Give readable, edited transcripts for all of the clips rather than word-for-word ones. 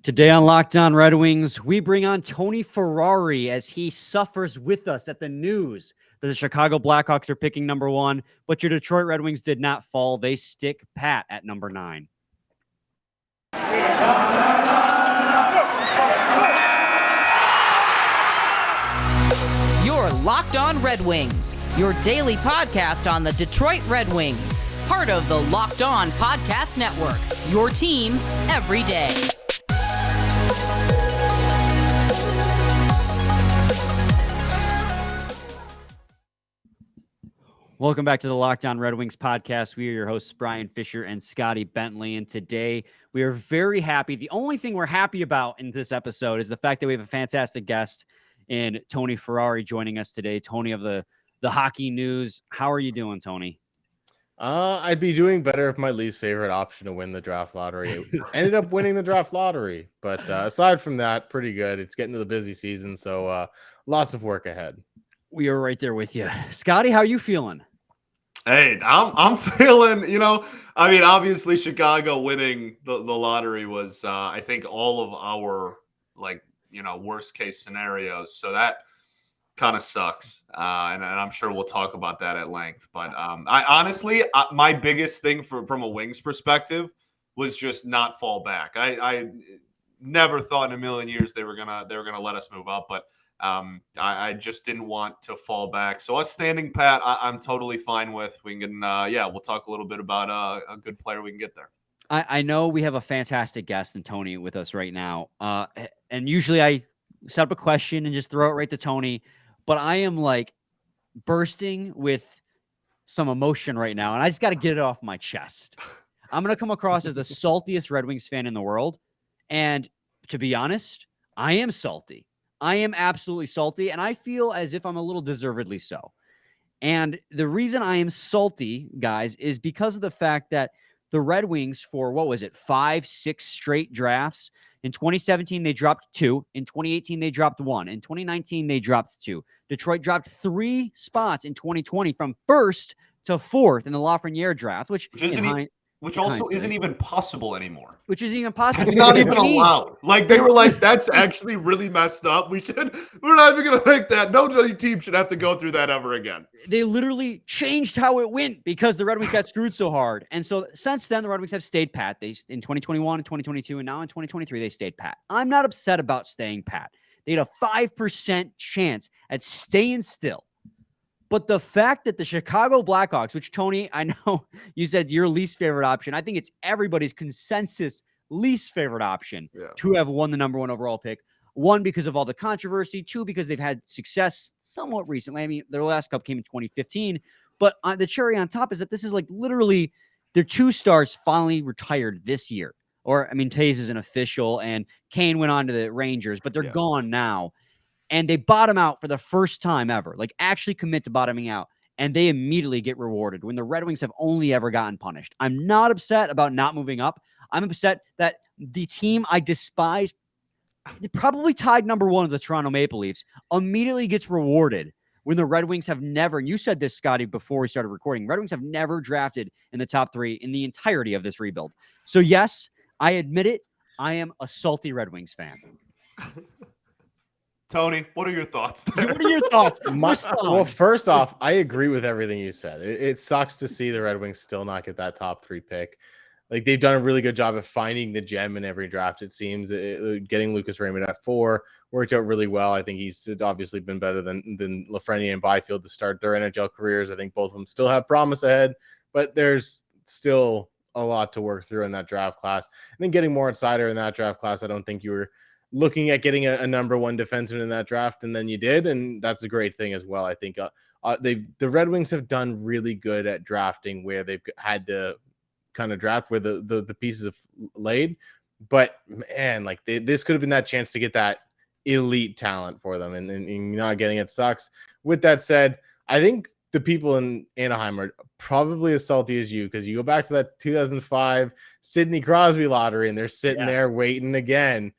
Today on Locked On Red Wings, we bring on Tony Ferrari as he suffers with us at the news that the Chicago Blackhawks are picking number 1, but your Detroit Red Wings did not fall. They stick pat at number 9. You're Locked On Red Wings, your daily podcast on the Detroit Red Wings, part of the Locked On Podcast Network, your team every day. Welcome back to the Locked On Red Wings podcast. We are your hosts, Brian Fisher and Scotty Bentley. And today we are very happy. The only thing we're happy about in this episode is the fact that we have a fantastic guest in Tony Ferrari joining us today. Tony of the Hockey News. How are you doing, Tony? I'd be doing better if my least favorite option to win the draft lottery ended up winning the draft lottery. But aside from that, pretty good. It's getting to the busy season, so lots of work ahead. We are right there with you. Scotty, how are you feeling? Hey, I'm feeling, obviously Chicago winning the lottery was, I think, all of our, worst case scenarios. So that kind of sucks. And I'm sure we'll talk about that at length. But my biggest thing from a Wings perspective was just not fall back. I never thought in a million years they were gonna let us move up, but I just didn't want to fall back. So us standing pat, I'm totally fine with. We can, we'll talk a little bit about a good player we can get there. I know we have a fantastic guest in Tony with us right now. And usually I set up a question and just throw it right to Tony, but I am like bursting with some emotion right now. And I just got to get it off my chest. I'm going to come across as the saltiest Red Wings fan in the world. And to be honest, I am salty. I am absolutely salty, and I feel as if I'm a little deservedly so. And the reason I am salty, guys, is because of the fact that the Red Wings for, 5-6 straight drafts. In 2017, they dropped 2. In 2018, they dropped 1. In 2019, they dropped 2. Detroit dropped 3 spots in 2020 from 1st to 4th in the Lafreniere draft, which isn't even possible anymore. Which isn't even possible. It's not even allowed. Like, they were like, that's actually really messed up. We're not even going to make that. No other team should have to go through that ever again. They literally changed how it went because the Red Wings got screwed so hard. And so since then, the Red Wings have stayed pat. They in 2021 and 2022, and now in 2023, they stayed pat. I'm not upset about staying pat. They had a 5% chance at staying still. But the fact that the Chicago Blackhawks, which, Tony, I know you said your least favorite option. I think it's everybody's consensus least favorite option to have won the number 1 overall pick. 1, because of all the controversy. 2, because they've had success somewhat recently. I mean, their last cup came in 2015. But the cherry on top is that this is like literally their 2 stars finally retired this year. Or, I mean, Taze is an official, and Kane went on to the Rangers, but they're gone now. And they bottom out for the first time ever, like actually commit to bottoming out, and they immediately get rewarded when the Red Wings have only ever gotten punished. I'm not upset about not moving up. I'm upset that the team I despise, probably tied number 1 of the Toronto Maple Leafs, immediately gets rewarded when the Red Wings have never, and you said this, Scotty, before we started recording, Red Wings have never drafted in the top 3 in the entirety of this rebuild. So yes, I admit it. I am a salty Red Wings fan. Tony, what are your thoughts there? What are your thoughts? Well, first off, I agree with everything you said. It sucks to see the Red Wings still not get that top 3 pick. Like, they've done a really good job of finding the gem in every draft, it seems. Getting Lucas Raymond at 4 worked out really well. I think he's obviously been better than Lafreniere and Byfield to start their NHL careers. I think both of them still have promise ahead, but there's still a lot to work through in that draft class. And then getting Moritz Seider in that draft class, I don't think you were looking at getting a number 1 defenseman in that draft, and then you did, and that's a great thing as well. I think the Red Wings have done really good at drafting where they've had to kind of draft where the pieces have laid, but man, like this could have been that chance to get that elite talent for them, and you're not getting it. Sucks. With that said, I think the people in Anaheim are probably as salty as you, because you go back to that 2005 Sidney Crosby lottery, and they're sitting there waiting again.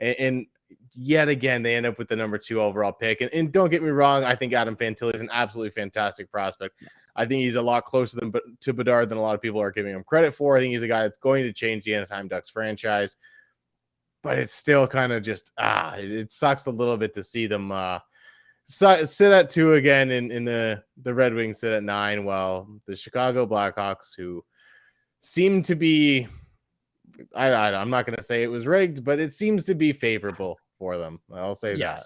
And yet again, they end up with the number 2 overall pick. And don't get me wrong, I think Adam Fantilli is an absolutely fantastic prospect. I think he's a lot closer to Bedard than a lot of people are giving him credit for. I think he's a guy that's going to change the Anaheim Ducks franchise. but it's still kind of just it sucks a little bit to see them sit at 2 again, in the Red Wings sit at 9, while the Chicago Blackhawks, who seem to be, I'm not going to say it was rigged, but it seems to be favorable for them. I'll say that.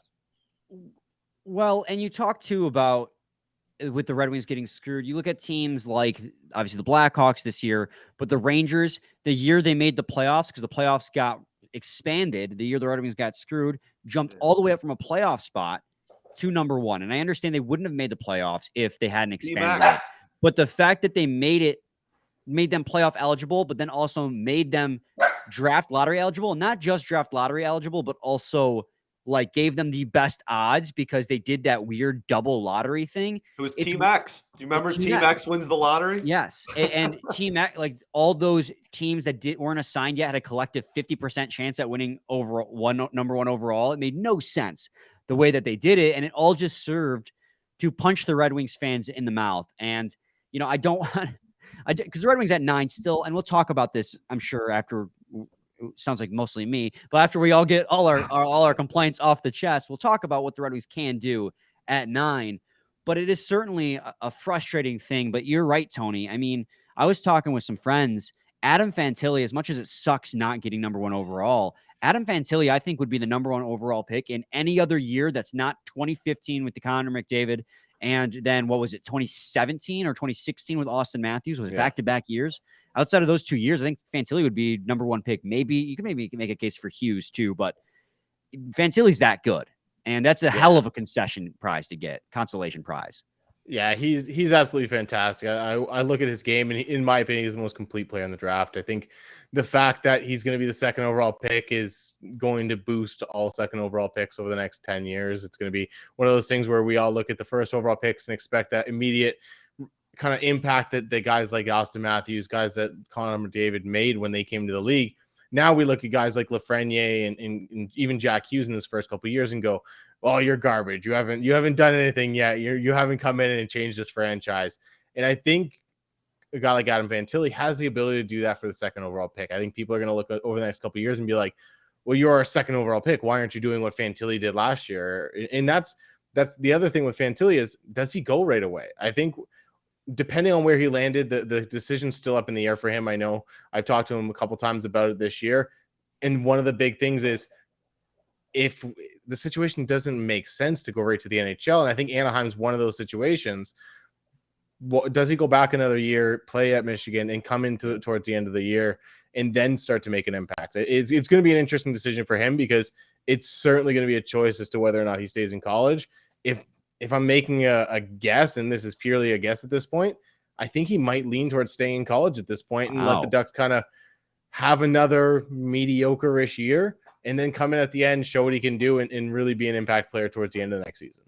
Well, and you talk too about with the Red Wings getting screwed. You look at teams like obviously the Blackhawks this year, but the Rangers, the year they made the playoffs, because the playoffs got expanded, the year the Red Wings got screwed, jumped all the way up from a playoff spot to number 1. And I understand they wouldn't have made the playoffs if they hadn't expanded it. But the fact that they made them playoff eligible, but then also made them draft lottery eligible, not just draft lottery eligible, but also like gave them the best odds because they did that weird double lottery thing. It was Team X. Do you remember Team X wins the lottery? Yes. And Team X, like all those teams that weren't assigned yet had a collective 50% chance at winning number 1 overall. It made no sense the way that they did it. And it all just served to punch the Red Wings fans in the mouth. And, you know, I don't want, because the Red Wings at 9 still, and we'll talk about this, I'm sure, after. Sounds like mostly me, but after we all get all our complaints off the chest, we'll talk about what the Red Wings can do at 9. But it is certainly a frustrating thing. But you're right, Tony. I mean, I was talking with some friends. Adam Fantilli, as much as it sucks not getting number 1 overall, Adam Fantilli, I think, would be the number 1 overall pick in any other year that's not 2015 with the Connor McDavid, and then what was it, 2017 or 2016 with Austin Matthews, with back-to-back years. Outside of those 2 years, I think Fantilli would be number 1 pick. Maybe you can make a case for Hughes too, but Fantilli's that good. And that's a hell of a consolation prize. Yeah, he's absolutely fantastic. I look at his game, and in my opinion, he's the most complete player in the draft. I think the fact that he's going to be the 2nd overall pick is going to boost all 2nd overall picks over the next 10 years. It's going to be one of those things where we all look at the 1st overall picks and expect that immediate kind of impact that the guys like Austin Matthews, guys that Connor McDavid made when they came to the league. Now we look at guys like Lafreniere and even Jack Hughes in his first couple of years and go, "Oh, you're garbage. You haven't done anything yet. You haven't come in and changed this franchise." And I think a guy like Adam Fantilli has the ability to do that for the 2nd overall pick. I think people are going to look at over the next couple of years and be like, "Well, you're our 2nd overall pick. Why aren't you doing what Fantilli did last year?" And that's the other thing with Fantilli is, does he go right away? I think, depending on where he landed, the decision's still up in the air for him. I know I've talked to him a couple times about it this year. And one of the big things is, if the situation doesn't make sense to go right to the NHL, and I think Anaheim's one of those situations, does he go back another year, play at Michigan, and come into towards the end of the year and then start to make an impact? It's going to be an interesting decision for him, because it's certainly going to be a choice as to whether or not he stays in college. If I'm making a guess, and this is purely a guess at this point, I think he might lean towards staying in college at this point and let the Ducks kind of have another mediocre-ish year and then come in at the end, show what he can do, and really be an impact player towards the end of the next season.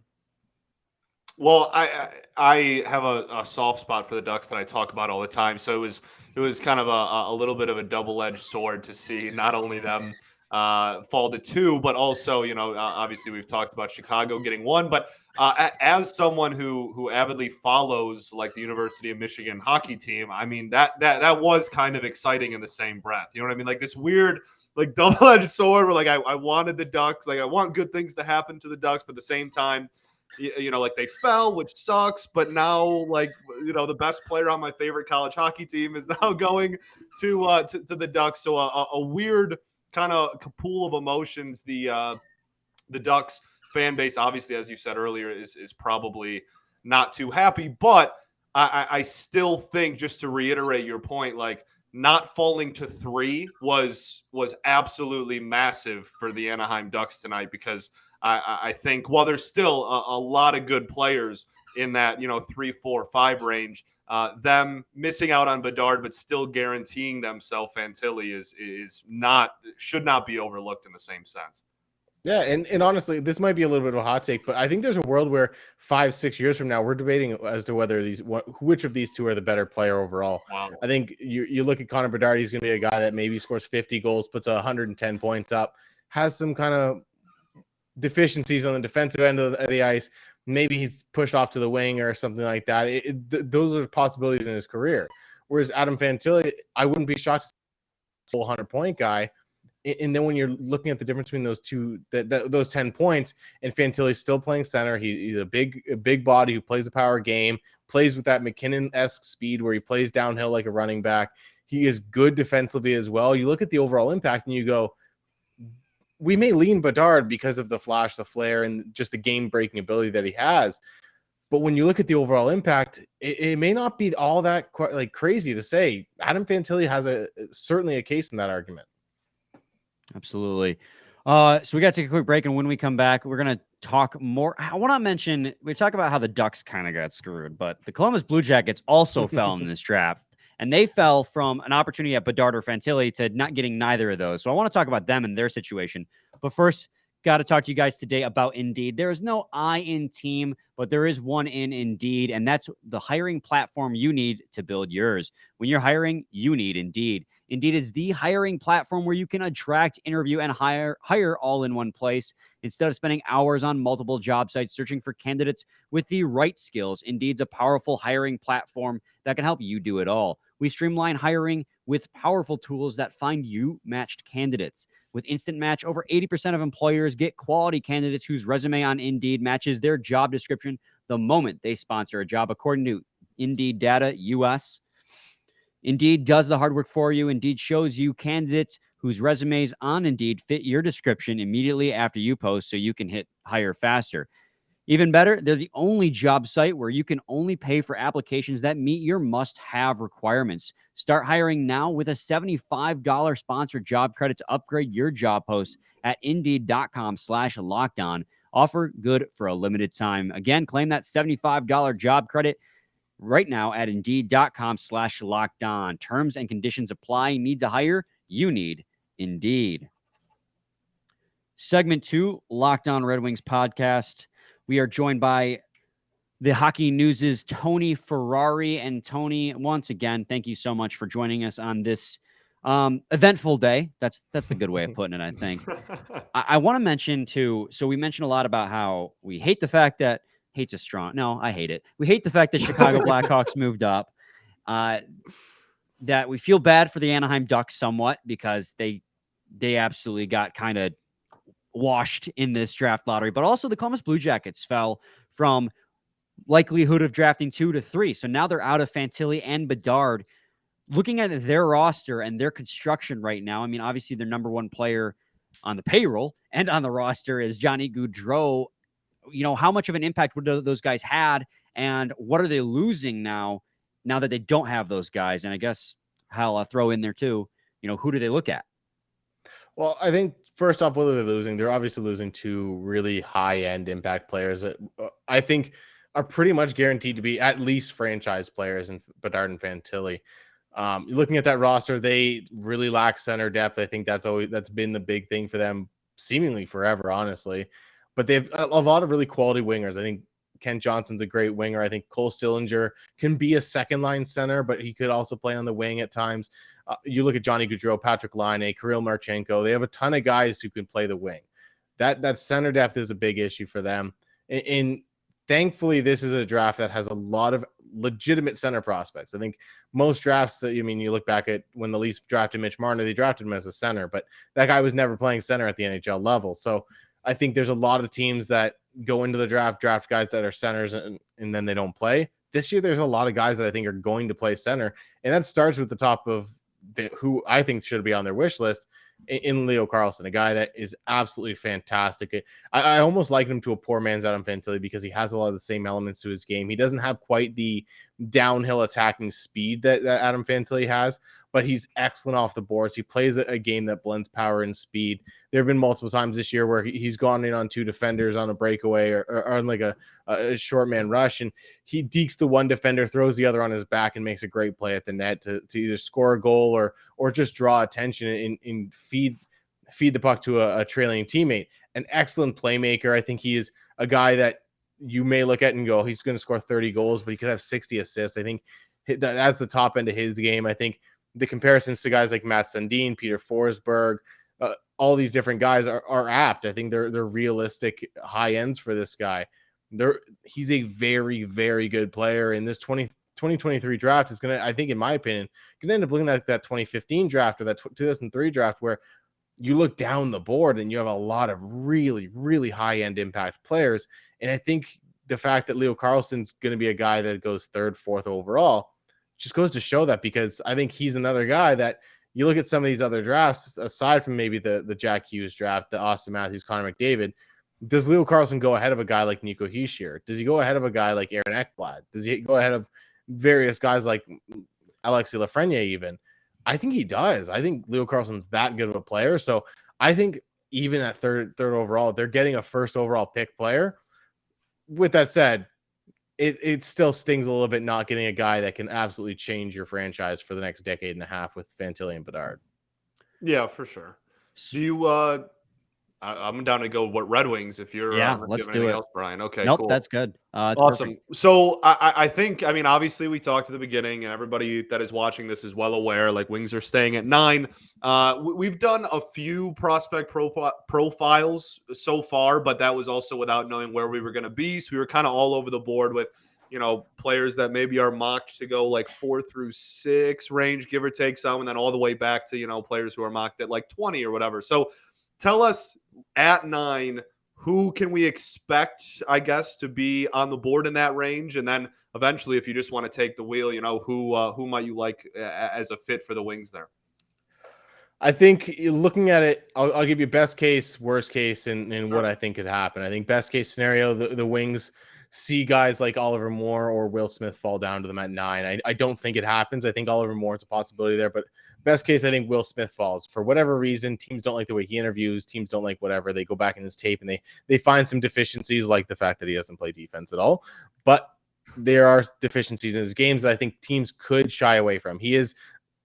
Well, I have a soft spot for the Ducks that I talk about all the time. So it was kind of a little bit of a double-edged sword to see not only them fall to 2, but also, obviously we've talked about Chicago getting 1, but as someone who avidly follows like the University of Michigan hockey team, I mean, that was kind of exciting in the same breath. You know what I mean? Like this weird, like double-edged sword where like I wanted the Ducks, like I want good things to happen to the Ducks, but at the same time, like they fell, which sucks, but now like, the best player on my favorite college hockey team is now going to the Ducks. So a weird kind of pool of emotions. The Ducks fan base, obviously, as you said earlier, is probably not too happy, but I still think, just to reiterate your point, like not falling to 3 was absolutely massive for the Anaheim Ducks tonight, because I think while there's still a lot of good players in that 3, 4, 5 range, them missing out on Bedard but still guaranteeing themselves Fantilli should not be overlooked in the same sense. Yeah, and honestly, this might be a little bit of a hot take, but I think there's a world where 5-6 years from now, we're debating as to whether which of these two are the better player overall. Wow. I think you look at Connor Bedard, he's going to be a guy that maybe scores 50 goals, puts 110 points up, has some kind of deficiencies on the defensive end of the ice. Maybe he's pushed off to the wing or something like that. Those are possibilities in his career. Whereas Adam Fantilli, I wouldn't be shocked to see a 100-point guy. And then when you're looking at the difference between those two, those 10 points, and Fantilli's still playing center. He's a big body who plays the power game, plays with that McKinnon-esque speed where he plays downhill like a running back. He is good defensively as well. You look at the overall impact and you go, we may lean Bedard because of the flash, the flair, and just the game-breaking ability that he has. But when you look at the overall impact, it may not be all that like crazy to say. Adam Fantilli has certainly a case in that argument. Absolutely. So we got to take a quick break, and when we come back, we're going to talk more. I want to mention, we talk about how the Ducks kind of got screwed, but the Columbus Blue Jackets also fell in this draft, and they fell from an opportunity at Bedard or Fantilli to not getting neither of those. So I want to talk about them and their situation. But first, got to talk to you guys today about Indeed. There is no I in team, but there is one in Indeed, and that's the hiring platform you need to build yours. When you're hiring, you need Indeed. Indeed is the hiring platform where you can attract, interview, and hire all in one place. Instead of spending hours on multiple job sites searching for candidates with the right skills, Indeed's a powerful hiring platform that can help you do it all. We streamline hiring with powerful tools that find you matched candidates. With Instant Match, over 80% of employers get quality candidates whose resume on Indeed matches their job description the moment they sponsor a job, according to Indeed Data US. Indeed does the hard work for you. Indeed shows you candidates whose resumes on Indeed fit your description immediately after you post so you can hit hire faster. Even better, they're the only job site where you can only pay for applications that meet your must-have requirements. Start hiring now with a $75 sponsored job credit to upgrade your job post at Indeed.com/lockedon. Offer good for a limited time. Again, claim that $75 job credit right now at Indeed.com/lockedon. Terms and conditions apply. Need to hire? You need Indeed. Segment 2, Locked On Red Wings podcast. We are joined by the Hockey News' Tony Ferrari. And Tony, once again, thank you so much for joining us on this eventful day. That's the good way of putting it, I think. I want to mention, too, so we mentioned a lot about how we hate the fact that, hate's a strong, no, I hate it. We hate the fact that Chicago Blackhawks moved up, that we feel bad for the Anaheim Ducks somewhat because they absolutely got kind of washed in this draft lottery, but also the Columbus Blue Jackets fell from likelihood of drafting 2 to 3. So now they're out of Fantilli and Bedard. Looking at their roster and their construction right now, I mean, obviously their number one player on the payroll and on the roster is Johnny Gaudreau. You know, how much of an impact would those guys had, and what are they losing now that they don't have those guys? And I guess I'll throw in there too, you know, who do they look at? Well, I think first off, what are they losing? They're obviously losing 2 really high-end impact players that I think are pretty much guaranteed to be at least franchise players in Bedard and Fantilli. Looking at that roster, they really lack center depth. I think that's been the big thing for them seemingly forever, honestly. But they have a lot of really quality wingers. I think Kent Johnson's a great winger. I think Cole Sillinger can be a second-line center, but he could also play on the wing at times. You look at Johnny Gaudreau, Patrick Laine, Kirill Marchenko. They have a ton of guys who can play the wing. That center depth is a big issue for them. And thankfully, this is a draft that has a lot of legitimate center prospects. I think most drafts, I mean, you look back at when the Leafs drafted Mitch Marner, they drafted him as a center, but that guy was never playing center at the NHL level. So I think there's a lot of teams that go into the draft guys that are centers and then they don't play. This year, there's a lot of guys that I think are going to play center. And that starts with the top of who I think should be on their wish list in Leo Carlson, a guy that is absolutely fantastic. I almost liken him to a poor man's Adam Fantilli because he has a lot of the same elements to his game. He doesn't have quite the downhill attacking speed that Adam Fantilli has, but he's excellent off the boards. He plays a game that blends power and speed. There have been multiple times this year where he's gone in on 2 defenders on a breakaway or on like a short man rush, and he dekes the one defender, throws the other on his back, and makes a great play at the net to either score a goal or just draw attention and feed the puck to a trailing teammate. An excellent playmaker. I think he is a guy that you may look at and go, he's going to score 30 goals, but he could have 60 assists. I think that's the top end of his game. I think the comparisons to guys like Matt Sundin, Peter Forsberg, all these different guys are apt. I think they're realistic high ends for this guy. He's a very, very good player. In this 2023 draft is going to, I think, in my opinion, going to end up looking at that 2015 draft or that 2003 draft where you look down the board and you have a lot of really, really high-end impact players. And I think the fact that Leo Carlsson's going to be a guy that goes third, fourth overall just goes to show that, because I think he's another guy that you look at some of these other drafts, aside from maybe the Jack Hughes draft, the Austin Matthews, Connor McDavid, does Leo Carlsson go ahead of a guy like Nico Hischier? Does he go ahead of a guy like Aaron Ekblad? Does he go ahead of various guys like Alexis Lafreniere even? I think he does. I think Leo Carlsson's that good of a player. So I think even at third overall, they're getting a first overall pick player. With that said, it still stings a little bit not getting a guy that can absolutely change your franchise for the next decade and a half with Fantilli and Bedard. Yeah, for sure. Do you I'm down to go what Red Wings if you're let's do it. else, Brian. Okay, nope, cool. That's good. Awesome. Perfect. So I think, I mean, obviously we talked at the beginning, and everybody that is watching this is well aware, like, Wings are staying at 9. We've done a few prospect profiles so far, but that was also without knowing where we were going to be. So we were kind of all over the board with, players that maybe are mocked to go like 4 through 6 range, give or take some, and then all the way back to, players who are mocked at like 20 or whatever. So tell us, at 9, who can we expect, I guess, to be on the board in that range? And then eventually, if you just want to take the wheel, who might you like as a fit for the Wings there? I think looking at it, I'll give you best case, worst case, and Sure. what I think could happen. I think best case scenario, the Wings see guys like Oliver Moore or Will Smith fall down to them at 9. I don't think it happens. I think Oliver Moore is a possibility there, but best case, I think Will Smith falls. For whatever reason, teams don't like the way he interviews. Teams don't like whatever. They go back in his tape and they find some deficiencies, like the fact that he doesn't play defense at all. But there are deficiencies in his games that I think teams could shy away from. He's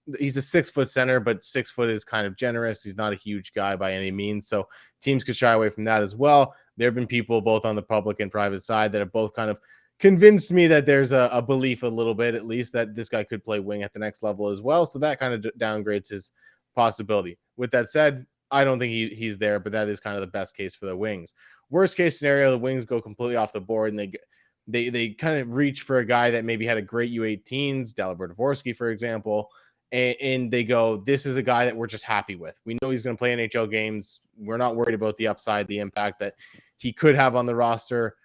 a 6-foot center, but 6 foot is kind of generous. He's not a huge guy by any means. So teams could shy away from that as well. There have been people both on the public and private side that have both kind of convinced me that there's a belief a little bit, at least, that this guy could play wing at the next level as well. So that kind of downgrades his possibility. With that said, I don't think he's there, but that is kind of the best case for the Wings. Worst case scenario, the Wings go completely off the board and they kind of reach for a guy that maybe had a great U18s, Dalibor Dvorsky, for example, and they go, this is a guy that we're just happy with. We know he's going to play NHL games. We're not worried about the upside, the impact that he could have on the roster.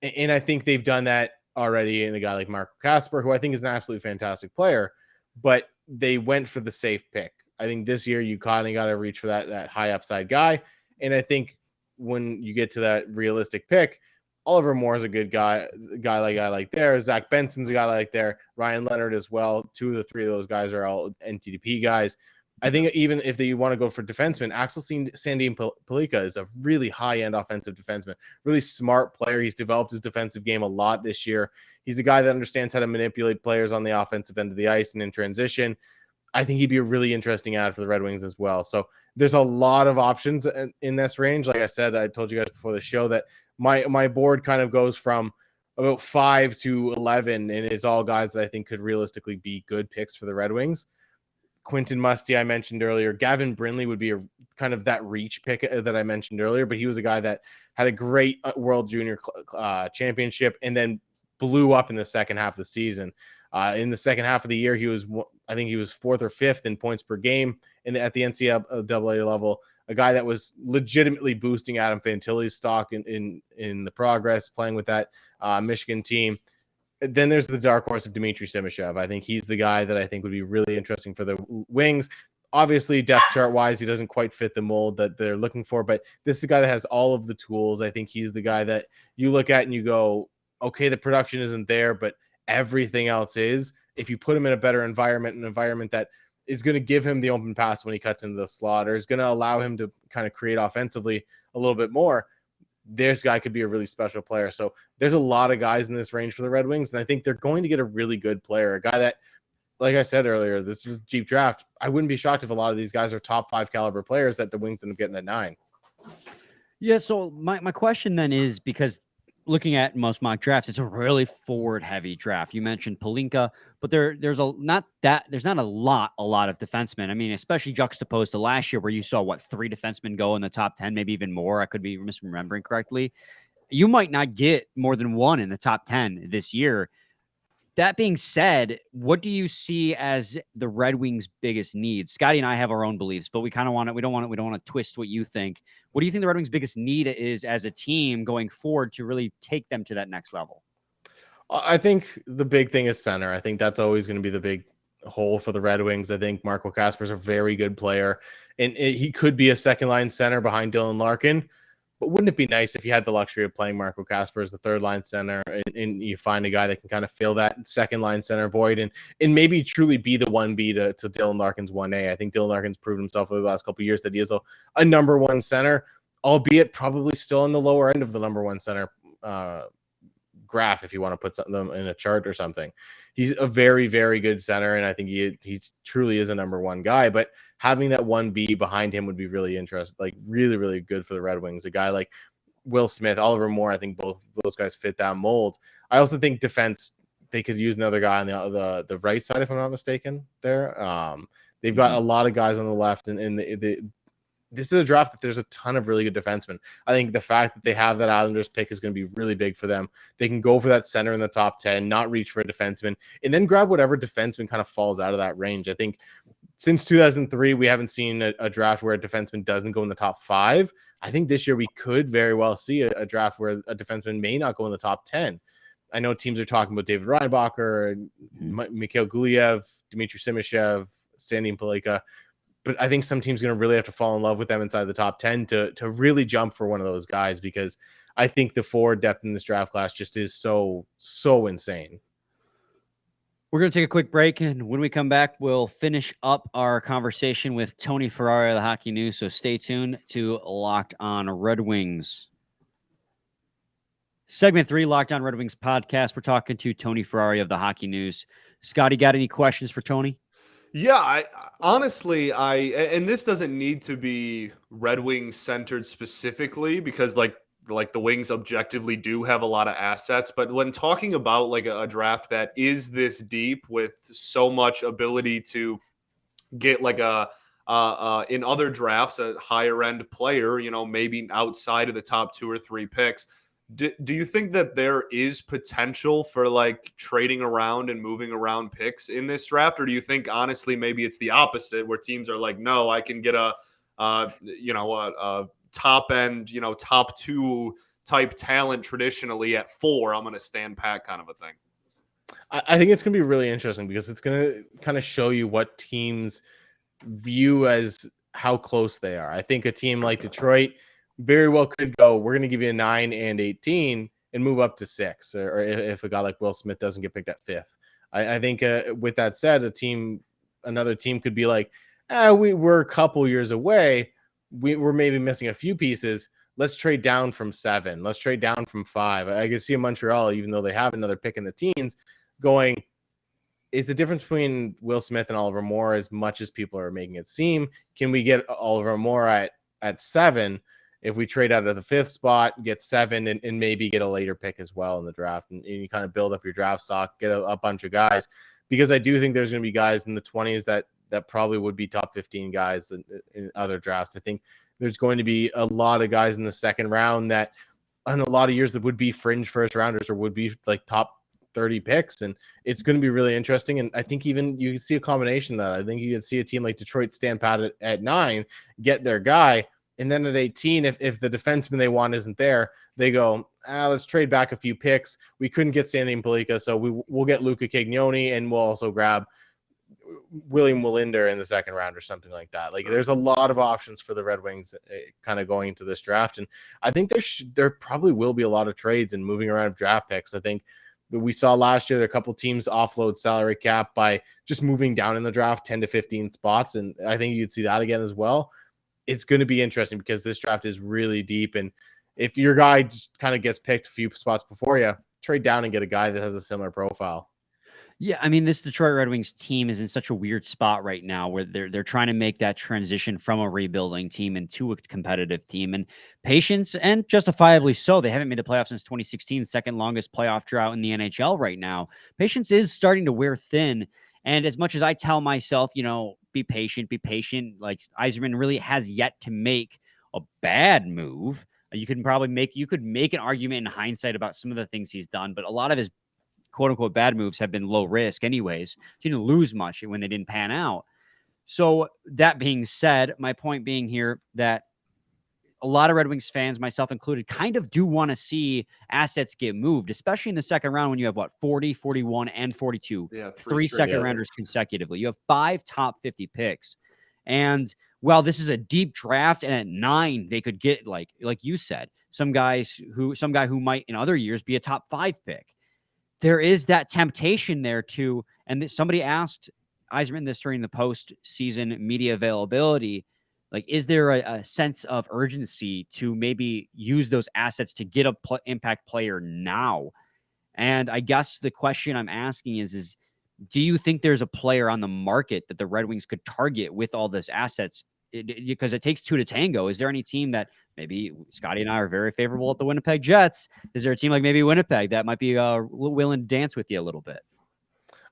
And I think they've done that already in a guy like Marco Kasper, who I think is an absolutely fantastic player, but they went for the safe pick. I think this year you kind of got to reach for that high upside guy. And I think when you get to that realistic pick, Oliver Moore is a good guy like there. Zach Benson's a guy like there. Ryan Leonard as well. 2 of the 3 of those guys are all NTDP guys. I think even if they want to go for defenseman, Axel Sandin Pellikka is a really high-end offensive defenseman, really smart player. He's developed his defensive game a lot this year. He's a guy that understands how to manipulate players on the offensive end of the ice and in transition. I think he'd be a really interesting ad for the Red Wings as well. So there's a lot of options in this range. Like I said, I told you guys before the show that my board kind of goes from about 5 to 11, and it's all guys that I think could realistically be good picks for the Red Wings. Quentin Musty, I mentioned earlier. Gavin Brindley would be a kind of that reach pick that I mentioned earlier, but he was a guy that had a great World Junior Championship and then blew up in the second half of the season. In the second half of the year, I think he was 4th or 5th in points per game at the NCAA level. A guy that was legitimately boosting Adam Fantilli's stock in the progress, playing with that Michigan team. Then there's the dark horse of Dmitry Simashev. I think he's the guy that I think would be really interesting for the Wings. Obviously, depth chart wise, he doesn't quite fit the mold that they're looking for, but this is a guy that has all of the tools. I think he's the guy that you look at and you go, okay, the production isn't there, but everything else is. If you put him in a better environment, an environment that is going to give him the open pass when he cuts into the slot, or is going to allow him to kind of create offensively a little bit more, this guy could be a really special player. So there's a lot of guys in this range for the Red Wings, and I think they're going to get a really good player, a guy that, like I said earlier, this was a cheap draft. I wouldn't be shocked if a lot of these guys are top 5 caliber players that the Wings end up getting at 9. Yeah, so my question then is, because looking at most mock drafts, it's a really forward-heavy draft. You mentioned Pellikka, but there's not a lot of defensemen. I mean, especially juxtaposed to last year, where you saw 3 defensemen go in the top 10, maybe even more. I could be misremembering correctly. You might not get more than 1 in the top 10 this year. That being said, what do you see as the Red Wings' biggest needs? Scotty and I have our own beliefs, but we kind of want to. We don't want to twist what you think. What do you think the Red Wings' biggest need is as a team going forward to really take them to that next level? I think the big thing is center. I think that's always going to be the big hole for the Red Wings. I think Marco Kasper's a very good player, and he could be a second line center behind Dylan Larkin. But wouldn't it be nice if you had the luxury of playing Marco Kasper as the third line center, and you find a guy that can kind of fill that second line center void and maybe truly be the 1B to Dylan Larkin's 1A? I think Dylan Larkin's proven himself over the last couple of years that he is a number one center, albeit probably still on the lower end of the number one center graph if you want to put something in a chart or something. He's a very, very good center, and I think he truly is a number one guy. But having that 1B behind him would be really interesting, like really, really good for the Red Wings. A guy like Will Smith, Oliver Moore, I think both those guys fit that mold. I also think defense, they could use another guy on the right side, if I'm not mistaken. There, they've got a lot of guys on the left, and this is a draft that there's a ton of really good defensemen. I think the fact that they have that Islanders pick is going to be really big for them. They can go for that center in the top 10, not reach for a defenseman, and then grab whatever defenseman kind of falls out of that range. I think since 2003, we haven't seen a draft where a defenseman doesn't go in the top 5. I think this year we could very well see a draft where a defenseman may not go in the top 10. I know teams are talking about David Reinbacher, Mikhail Guliev, Dmitry Simashev, Sandy Palika. But I think some team's going to really have to fall in love with them inside the top 10 to really jump for one of those guys, because I think the forward depth in this draft class just is so insane. We're going to take a quick break, and when we come back, we'll finish up our conversation with Tony Ferrari of the Hockey News. So stay tuned to Locked On Red Wings. Segment 3, Locked On Red Wings podcast. We're talking to Tony Ferrari of the Hockey News. Scotty, got any questions for Tony? Yeah, I honestly, and this doesn't need to be Red Wings centered specifically, because like the Wings objectively do have a lot of assets. But when talking about like a draft that is this deep with so much ability to get like in other drafts, a higher end player, maybe outside of the top 2 or 3 picks. Do you think that there is potential for like trading around and moving around picks in this draft? Or do you think honestly, maybe it's the opposite, where teams are like, no, I can get a top end, top 2 type talent traditionally at 4. I'm going to stand pat kind of a thing. I think it's going to be really interesting, because it's going to kind of show you what teams view as how close they are. I think a team like Detroit very well could go, we're going to give you a 9 and 18 and move up to 6, or if a guy like Will Smith doesn't get picked at 5th. I think with that said, another team could be like, we're a couple years away. We're maybe missing a few pieces. Let's trade down from 7. Let's trade down from 5. I could see Montreal, even though they have another pick in the teens, going, it's the difference between Will Smith and Oliver Moore as much as people are making it seem. Can we get Oliver Moore at 7? If we trade out of the 5th spot, get 7, and maybe get a later pick as well in the draft, and you kind of build up your draft stock, get a bunch of guys, because I do think there's going to be guys in the 20s that probably would be top 15 guys in other drafts. I think there's going to be a lot of guys in the 2nd round that in a lot of years that would be fringe first rounders or would be like top 30 picks, and it's going to be really interesting. And I think even you can see a combination of that. I think you can see a team like Detroit stand pat at 9, get their guy. And then at 18, if the defenseman they want isn't there, they go, let's trade back a few picks. We couldn't get Sandy Palika, so we'll get Luca Cagnoni, and we'll also grab William Wallinder in the 2nd round or something like that. Like, there's a lot of options for the Red Wings kind of going into this draft. And I think there probably will be a lot of trades and moving around of draft picks. I think we saw last year, there are a couple teams offload salary cap by just moving down in the draft 10 to 15 spots. And I think you'd see that again as well. It's going to be interesting, because this draft is really deep. And if your guy just kind of gets picked a few spots before you, trade down and get a guy that has a similar profile. Yeah, I mean, this Detroit Red Wings team is in such a weird spot right now, where they're trying to make that transition from a rebuilding team into a competitive team, and patience, and justifiably so. They haven't made the playoffs since 2016, second longest playoff drought in the NHL right now. Patience is starting to wear thin. And as much as I tell myself, be patient, like Yzerman really has yet to make a bad move. You could make an argument in hindsight about some of the things he's done, but a lot of his quote unquote bad moves have been low risk anyways. You didn't lose much when they didn't pan out. So that being said, my point being here that a lot of Red Wings fans, myself included, kind of do want to see assets get moved, especially in the second round when you have 40, 41, and 42. Yeah, three second rounders consecutively. You have 5 top 50 picks. And while this is a deep draft, and at 9, they could get like you said, some guy who might in other years be a top 5 pick. There is that temptation there too. And somebody asked Eiserman this during the postseason media availability. Like, is there a sense of urgency to maybe use those assets to get a impact player now? And I guess the question I'm asking is do you think there's a player on the market that the Red Wings could target with all this assets? Because it takes 2 to tango. Is there any team that maybe Scotty and I are very favorable at the Winnipeg Jets? Is there a team like maybe Winnipeg that might be willing to dance with you a little bit?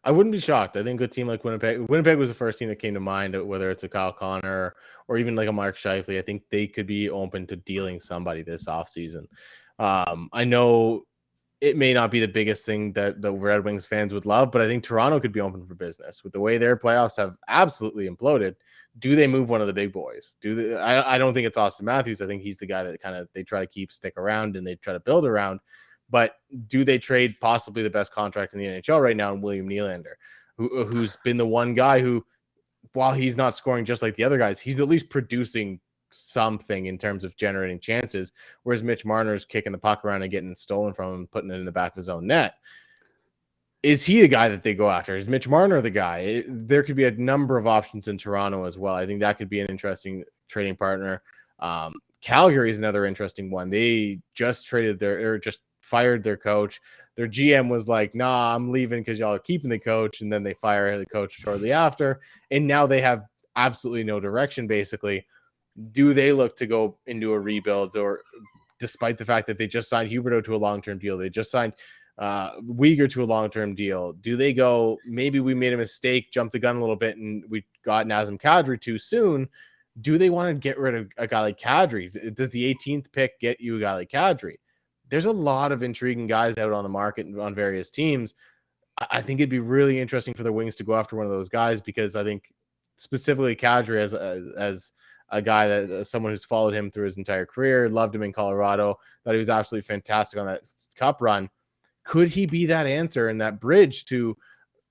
I wouldn't be shocked. I think a team like Winnipeg was the first team that came to mind, whether it's a Kyle Connor or even like a Mark Scheifele. I think they could be open to dealing somebody this offseason. I know it may not be the biggest thing that the Red Wings fans would love, but I think Toronto could be open for business with the way their playoffs have absolutely imploded. Do they move one of the big boys? I don't think it's Austin Matthews. I think he's the guy that they try to stick around and they try to build around. But do they trade possibly the best contract in the NHL right now in William Nylander, who's been the one guy who, while he's not scoring just like the other guys, he's at least producing something in terms of generating chances, whereas Mitch Marner's kicking the puck around and getting stolen from him, putting it in the back of his own net. Is he the guy that they go after? Is Mitch Marner the guy? There could be a number of options in Toronto as well. I think that could be an interesting trading partner. Calgary is another interesting one. They just fired their coach. Their GM was like, nah, I'm leaving because y'all are keeping the coach. And then they fire the coach shortly after. And now they have absolutely no direction, basically. Do they look to go into a rebuild, or despite the fact that they just signed Huberdeau to a long-term deal, they just signed Uyghur to a long-term deal, do they go, maybe we made a mistake, jumped the gun a little bit, and we got Nazem Kadri too soon? Do they want to get rid of a guy like Kadri? Does the 18th pick get you a guy like Kadri? There's a lot of intriguing guys out on the market on various teams. I think it'd be really interesting for the Wings to go after one of those guys, because I think specifically Kadri as a guy that someone who's followed him through his entire career, loved him in Colorado, thought he was absolutely fantastic on that cup run. Could he be that answer and that bridge to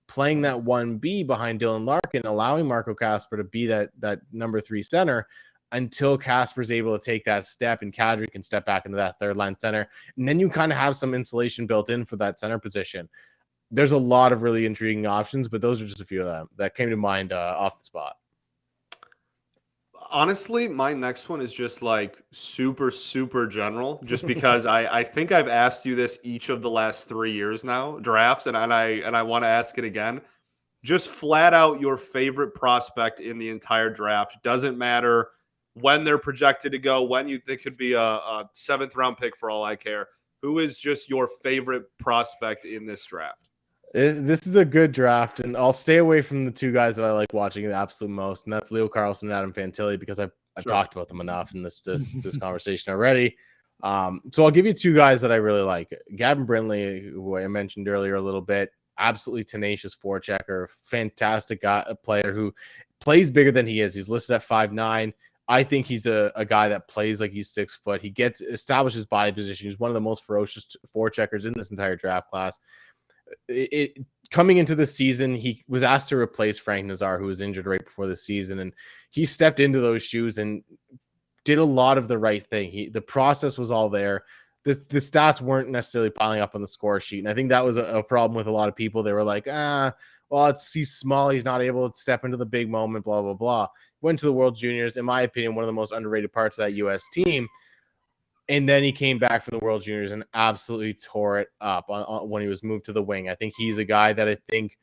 playing that 1B behind Dylan Larkin, allowing Marco Kasper to be that number 3 center until Kasper's able to take that step and Kadri can step back into that third line center? And then you kind of have some insulation built in for that center position. There's a lot of really intriguing options, but those are just a few of them that came to mind off the spot. Honestly, my next one is just like super, super general, just because I think I've asked you this each of the last 3 years now, drafts, and I want to ask it again. Just flat out your favorite prospect in the entire draft. Doesn't matter when they're projected to go, when you think could be a 7th round pick for all I care. Who is just your favorite prospect in this draft? This is a good draft, and I'll stay away from the 2 guys that I like watching the absolute most, and that's Leo Carlson and Adam Fantilli, because I've talked about them enough in this conversation already. So I'll give you 2 guys that I really like. Gavin Brindley, who I mentioned earlier a little bit, absolutely tenacious forechecker, fantastic guy, a player who plays bigger than he is. He's listed at 5'9". I think he's a guy that plays like he's 6 foot. He establishes body position. He's one of the most ferocious forecheckers in this entire draft class. Coming into the season, he was asked to replace Frank Nazar, who was injured right before the season, and he stepped into those shoes and did a lot of the right thing. The process was all there. The stats weren't necessarily piling up on the score sheet, and I think that was a problem with a lot of people. They were like, well, he's small, he's not able to step into the big moment, blah, blah, blah. Went to the World Juniors, in my opinion, one of the most underrated parts of that U.S. team. And then he came back from the World Juniors and absolutely tore it up when he was moved to the wing. I think he's a guy that I think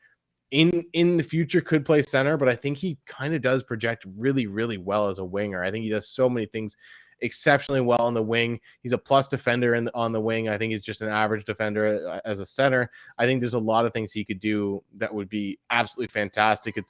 in the future could play center, but I think he kind of does project really, really well as a winger. I think he does so many things exceptionally well on the wing. He's a plus defender on the wing. I think he's just an average defender as a center. I think there's a lot of things he could do that would be absolutely fantastic.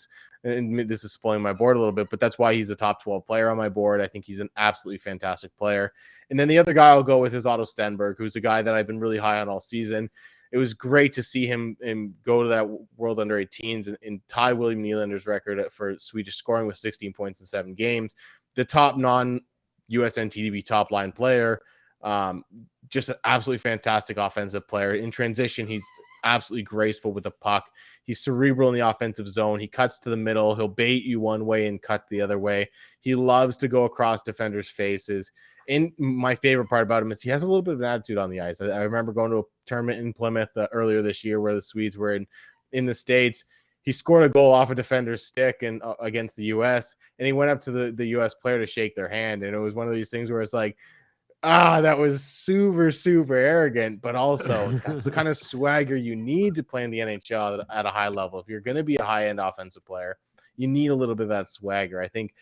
And this is spoiling my board a little bit, but that's why he's a top 12 player on my board. I think he's an absolutely fantastic player. And then the other guy I'll go with is Otto Stenberg, who's a guy that I've been really high on all season. it was great to see him go to that World Under 18s and tie William Nylander's record for Swedish scoring with 16 points in 7 games. The top non-USNTDB top line player, just an absolutely fantastic offensive player. In transition, he's absolutely graceful with the puck. He's cerebral in the offensive zone. He cuts to the middle. He'll bait you one way and cut the other way. He loves to go across defenders' faces. And my favorite part about him is he has a little bit of an attitude on the ice. I remember going to a tournament in Plymouth earlier this year where the Swedes were in the States. He scored a goal off a defender's stick and against the U.S. and he went up to the U.S. player to shake their hand. And it was one of these things where it's like, that was super, super arrogant, but also that's the kind of swagger you need to play in the NHL at a high level. If you're going to be a high-end offensive player, you need a little bit of that swagger. I think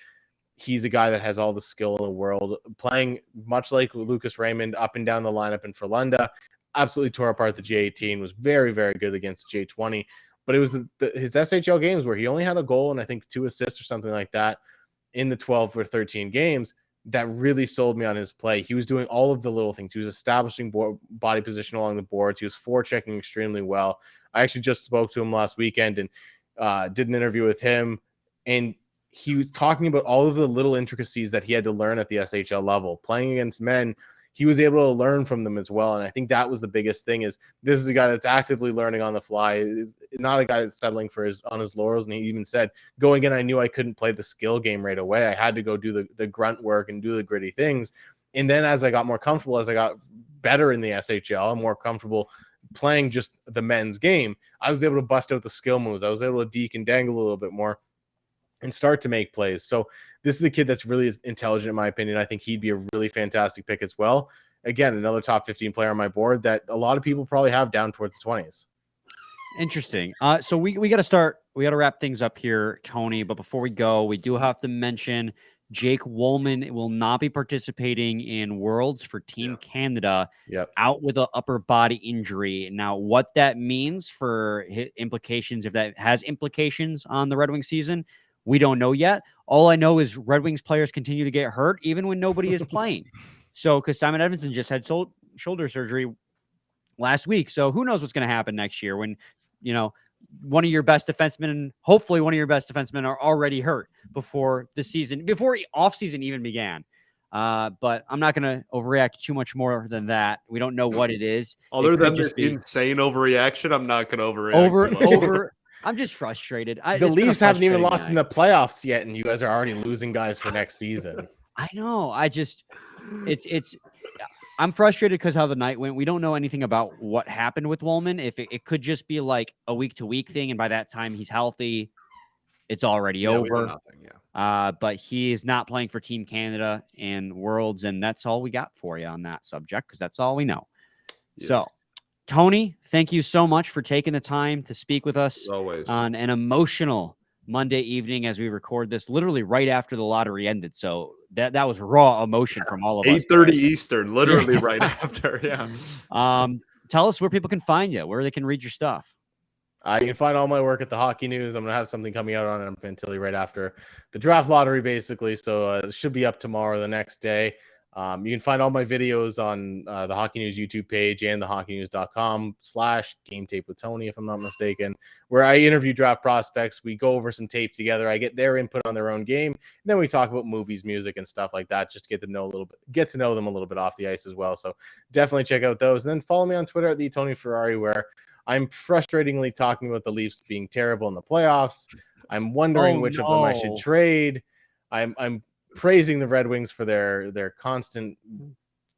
he's a guy that has all the skill in the world, playing much like Lucas Raymond up and down the lineup in Frölunda. Absolutely tore apart the J18, was very, very good against J20. But it was his SHL games where he only had a goal and I think 2 assists or something like that in the 12 or 13 games that really sold me on his play. He was doing all of the little things. He was establishing body position along the boards. He was forechecking extremely well. I actually just spoke to him last weekend and did an interview with him. And he was talking about all of the little intricacies that he had to learn at the SHL level. Playing against men, he was able to learn from them as well. And I think that was the biggest thing is this is a guy that's actively learning on the fly, not a guy that's settling for on his laurels. And he even said, going in, I knew I couldn't play the skill game right away. I had to go do the grunt work and do the gritty things. And then as I got more comfortable, as I got better in the SHL, I'm more comfortable playing just the men's game. I was able to bust out the skill moves. I was able to deke and dangle a little bit more and start to make plays. So this is a kid that's really intelligent, in my opinion. I think he'd be a really fantastic pick as well. Again, another top 15 player on my board that a lot of people probably have down towards the 20s. Interesting. So we got to start. We got to wrap things up here, Tony. But before we go, we do have to mention Jake Woolman will not be participating in Worlds for Team Canada. Out with an upper body injury. Now, what that means for implications, if that has implications on the Red Wings season, we don't know yet. All I know is Red Wings players continue to get hurt even when nobody is playing. So, because Simon Edvinsson just had shoulder surgery last week. So who knows what's going to happen next year when, one of your best defensemen and hopefully one of your best defensemen are already hurt before off season even began. But I'm not going to overreact too much more than that. We don't know what it is. Other than this insane overreaction, I'm not going to overreact. I'm just frustrated. The Leafs haven't even lost in the playoffs yet, and you guys are already losing guys for next season. I know. I'm frustrated because how the night went. We don't know anything about what happened with Woolman. If it could just be like a week-to-week thing, and by that time he's healthy, it's already over. But he is not playing for Team Canada and Worlds, and that's all we got for you on that subject because that's all we know. Yes. So, Tony, thank you so much for taking the time to speak with us on an emotional Monday evening as we record this literally right after the lottery ended. So that was raw emotion from all of us. 8:30 Eastern, literally right after. Yeah. Tell us where people can find you, where they can read your stuff. You can find all my work at the Hockey News. I'm going to have something coming out on Fantilli right after the draft lottery, basically. So it should be up tomorrow, the next day. You can find all my videos on the Hockey News YouTube page and the hockeynews.com/GameTape with Tony, if I'm not mistaken, where I interview draft prospects. We go over some tape together. I get their input on their own game. And then we talk about movies, music, and stuff like that. Just to get to know them a little bit off the ice as well. So definitely check out those. And then follow me on Twitter at the Tony Ferrari, where I'm frustratingly talking about the Leafs being terrible in the playoffs. I'm wondering which of them I should trade. I'm praising the Red Wings for their constant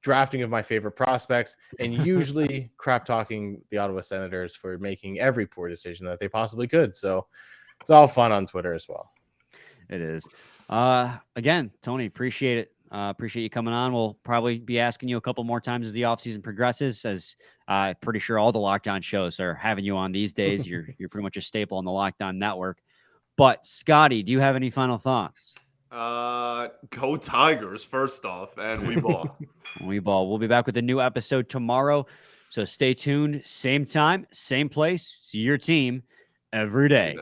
drafting of my favorite prospects, and usually crap talking the Ottawa Senators for making every poor decision that they possibly could. So it's all fun on Twitter as well. It is. Again, Tony, appreciate it. Appreciate you coming on. We'll probably be asking you a couple more times as the offseason progresses, as pretty sure all the Locked On shows are having you on these days. You're pretty much a staple on the Locked On network. But Scotty, do you have any final thoughts? Go Tigers, first off, and we ball. We ball. We'll be back with a new episode tomorrow. So stay tuned. Same time, same place. See your team every day.